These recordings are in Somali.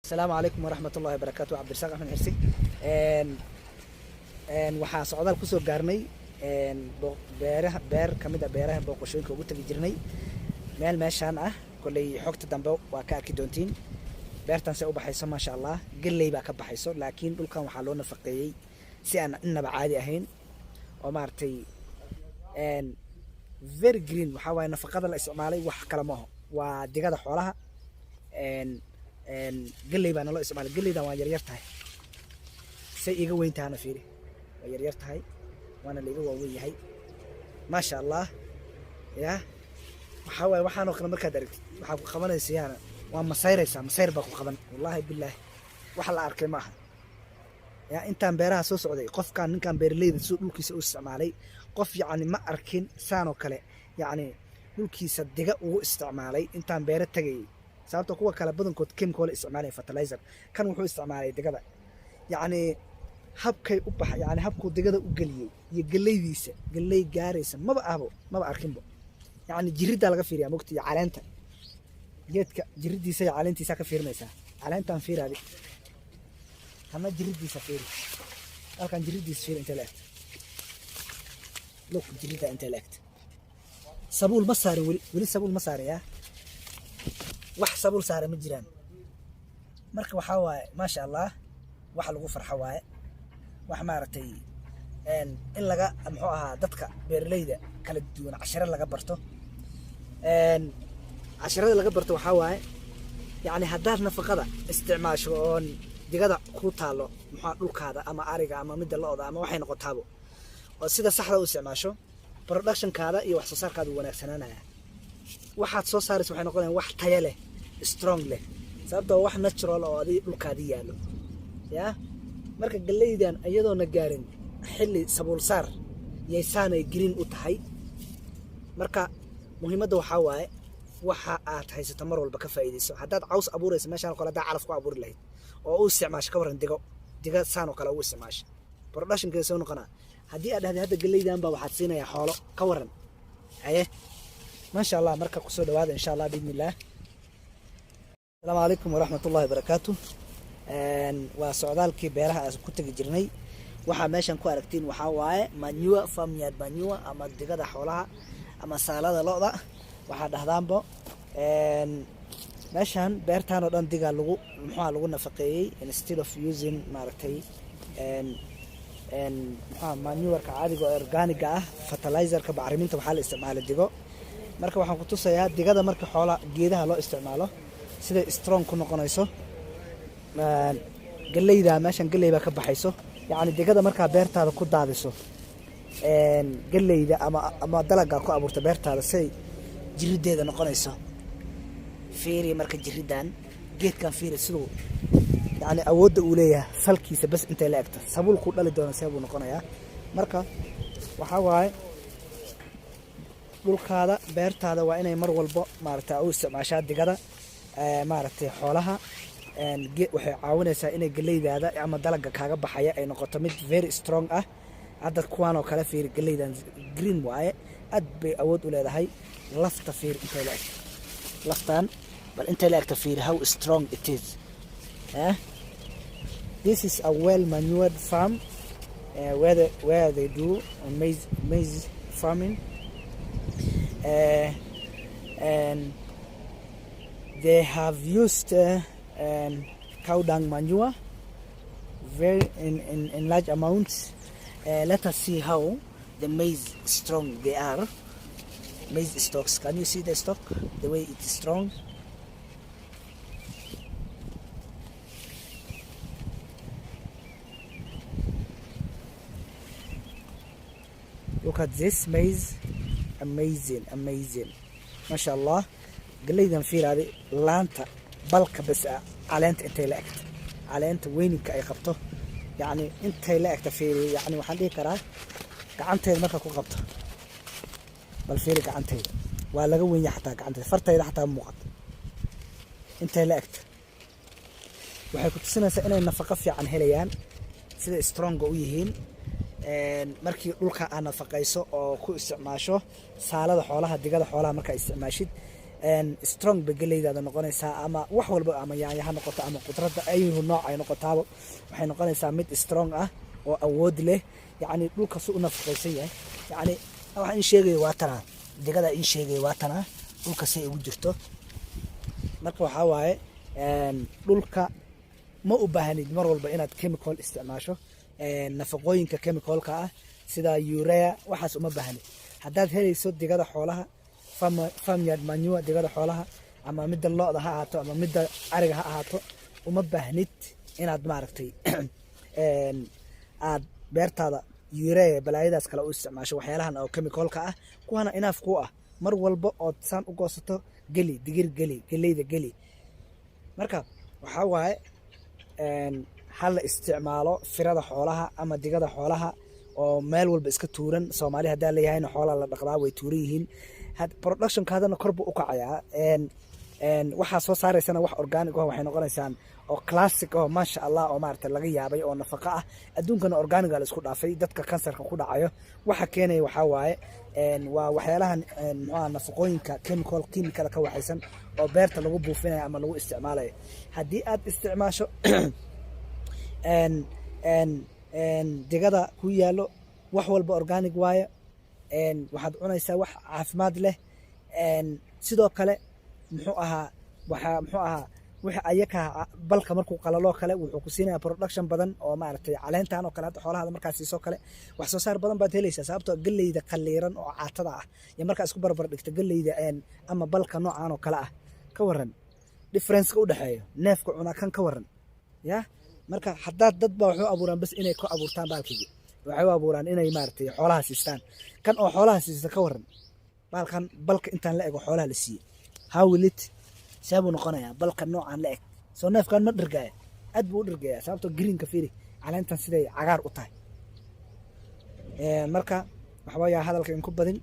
السلام عليكم ورحمة الله وبركاته. عبد الرزاق أحمد حرسي. waxaa socdaal ku soo gaarnay beer ka mid ah beeraha booqashooyinka ugu tagi jirnay meel meeshaan ah kulay xogta dambe waa ka arki doontiin beertan say u baxayso ma sha Allah galey baa ka baxayso laakiin dhulkan waxaa loo nafaqeeyay si aan inaba caadi ahayn oo maartay very green waxa way nafaqada la isticmaalay wax kala ma aha waa digada xoolaha galey baa naloo isticmaalay galeydan waa yar tahay say iga weyn tahay fiiri yar tahay waana la iga waaweyn yahay ma sha Allah ya waxa way waxaan oo kale markaad aragtid waxa ku qabanaysiina waa masayr baa ku qaban wallahi billahi waxa la arkay maaha ya intaan beeraha soo socday qofkan ninkan beerleyda soo dhulkiisa u isticmaalay qof yaani ma arkin saan oo kale yaani dhulkiisa diga uu isticmaalay intaan beero tagay sababta kuwa kala badankood chemical isticmaalay fertilizer kan wuxuu isticmaalay digada yaani habkay u bax yaani habku digada u galiyay iyo galeydiisa galey gaaraysa maba arkinba yaani jirida laga fiiriyaa mogti caleenta geedka jiridiisa iyo caleentiisa ka fiirmaysa caleentan fiiraadi ama jiridiisa fiiri halkan jiridiisa fiir inta laagta look jirida inta laagta sabuul ma saarin weli sabuul ma saarin ya wax sabuul saarin ma jiraan marka waxa waaye ma sha Allah wax lagu farxo waaye wax maartay in laga muxuu ahaa dadka beerleyda kala duwan casharo laga barto casharada laga barto waxa waaye yaani hadaad nafaqada isticmaasho oo digada ku taalo muxuu dhulkaada ama ariga ama mid looda ama waxay noqotaabo oo sida saxda u isticmaasho production kaada iyo wax soo saarkaada wanaagsananaya waxaad soo saarayso waxay noqonayaan wax tayo leh strong leh sababtoo wax natural oo adii dhulkaada yaalo ya marka galeydan iyadoo na gaarin xilli sabuul saar yeysaanay green u tahay marka muhiimadda waxa waaye waxa aad haysato mar walba ka faa'iideyso hadaad caws abuurayso meeshaan kala daa calaf ku abuuri lahayd oo uu isticmaasho ka waran diga saan oo kale uu isticmaasho production ka soo noqona hadii aad dhahday hadda galeydan baa waxaad siinaya xoolo ka waran haye ما شاء الله مركب قصود هذا إن شاء الله بإذن الله. السلام عليكم ورحمة الله وبركاته. وسعودال كي بيرها كنت جرني وحا ماشان كو أركتين وحا واي مانيوا فامياد مانيوا أما دقادة حولها أما سالادة لقضة وحا دهدان بو ماشان بيرتان ودان دقا لغو محوها لغو نفقيي instead of using ماركتي مانيور كعادي أورجانيك fertilizer كبعرمين تبحال استعمال الدقو marka waxaan ku tusayaa digada marka xoolo geedaha loo isticmaalo sida strong ku noqonayso galeyda meeshan galey baa ka baxayso yaani digada marka beertaada ku daadiso galeyda ama dalaga ku abuurta beertaada say jirideeda noqonayso fiiri marka jiridan geedkan fiiri sidoo yaani awoodda uu leeyahay falkiisa bas inta la egto sabuul ku dhali doona sabab uu noqonayaa marka waxa waaye dhulkaada beertaada waa inay mar walba maaragtay u isticmaashaa digada maaragtay xoolaha waxay caawinaysaa inay galeydaada ama dalaga kaaga baxaya ay noqoto mid very strong ah hadda kuwaan oo kale fiir galeydan green waaye aad bay awood u leedahay lafta fiir intay la laftan bal intay la egta fiir how strong it is this is a well manured farm where they do maize farming and they have used cow dung manure very in large amounts. Let us see how the maize strong they are. Maize stalks, can you see the stalk, the way it is strong? Look at this maize. amazing ما شاء الله قليدا في هذه لانتا بلك بس علانت انت لاكت علانت وينك اي قبطه يعني انت لاكت في يعني waxaan dhihi karaa gacanteed marka ku qabto bal fiiri gacanteed waa laga weyn yahay xataa gacanteed fartayda xataa muuqato inta laakta waxay ku tusinaysaa inay nafaqo fiican helayaan sida strong u yihiin markii dhulka aan nafaqayso oo ku isticmaasho saalada xoolaha digada xoolaha marka isticmaashid strong begeleydaada noqonaysaa ama wax walba ama yaanyaha noqoto ama qudradda ayuu nooc ay noqotaaba waxay noqonaysaa mid strong ah oo awood leh yacni dhulka si u nafaqaysan yahay yacni waxaan in sheegay waa tanaa digada in sheegay waa tanaa dhulka si ay ugu jirto marka waxaa waaye dhulka ma u baahnid mar walba inaad chemical isticmaasho nafaqooyinka chemicalka ah sida urea waxaas uma baahnid haddaad helayso digada xoolaha farmyard manure digada xoolaha ama midda lo'da ha ahaato ama midda ariga ha ahaato uma baahnid inaad maaragtay aad beertaada urea balaayadaas kale u isticmaasho waxyaalahan oo chemicalka ah kuwana inaaf ku ah mar walba ood saan u goosato geli digir geli geleyda geli marka waxaa waaye ha la isticmaalo firada xoolaha ama digada xoolaha oo meel walba iska tuuran Soomaali hadaa leeyahayna xoolaha la dhaqdaa way tuuran yihiin production kaadana kor buu u kacayaa waxa soo saareysana wax organic ah waxay noqonaysaan oo classic oo masha Allah oo maartay laga yaabay oo nafaqo ah adduunkana organic la isku dhaafay dadka kansarka ku dhacayo waxa keenay waxa waaye waa waxyaalahan nafaqooyinka chemical ka waxaysan oo beerta lagu buufinayo ama lagu isticmaalayo hadii aad isticmaasho digada ku yaalo wax walba organic waaye waxaad cunaysaa wax caafimaad leh sidoo kale muxuu ahaa wixii ayaka balka markuu qalalo kale wuxuu ku siinayaa production badan oo maaragtay caleentan oo kale hadda xoolaha markaas soo kale wax soo saar badan baad helaysaa sababtoo galeyda qaliiran oo caatada ah iyo markaas isku barbar dhigta galeyda ama balka noocan oo kale ah ka waran difference ka u dhaxeeyo neefka cuna kan ka waran ya marka haddaad dad baa wuxuu abuuraan bas inay ku abuurtaan baalkii waxay u abuuraan inay maartay xoolaha siistaan kan oo xoolaha siista ka waran baalkan balka intaan la ego xoolaha la siiyay how will it sabu noqonaya balka noocan la eg soo neefkan ma dhirgaya aad buu dhirgaya sababtoo green ka fiiri caleentan siday cagaar u tahay marka waxa weeye hadalka in ku badin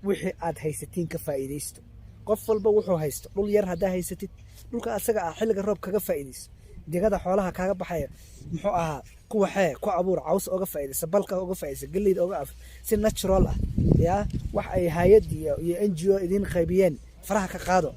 wixii aad haysatiin ka faa'iideysto qof walba wuxuu haysto dhul yar hadaa haysatid dhulka asaga ah xilliga roob kaga faa'iideyso digada xoolaha kaaga baxaya muxuu ahaa kuwa ku abuur caws oga faa'iideysa balka oga faa'iideysa galeyda oga af si natural ah ya wax ay hay'ad iyo NGO idin qaybiyeen faraha ka qaado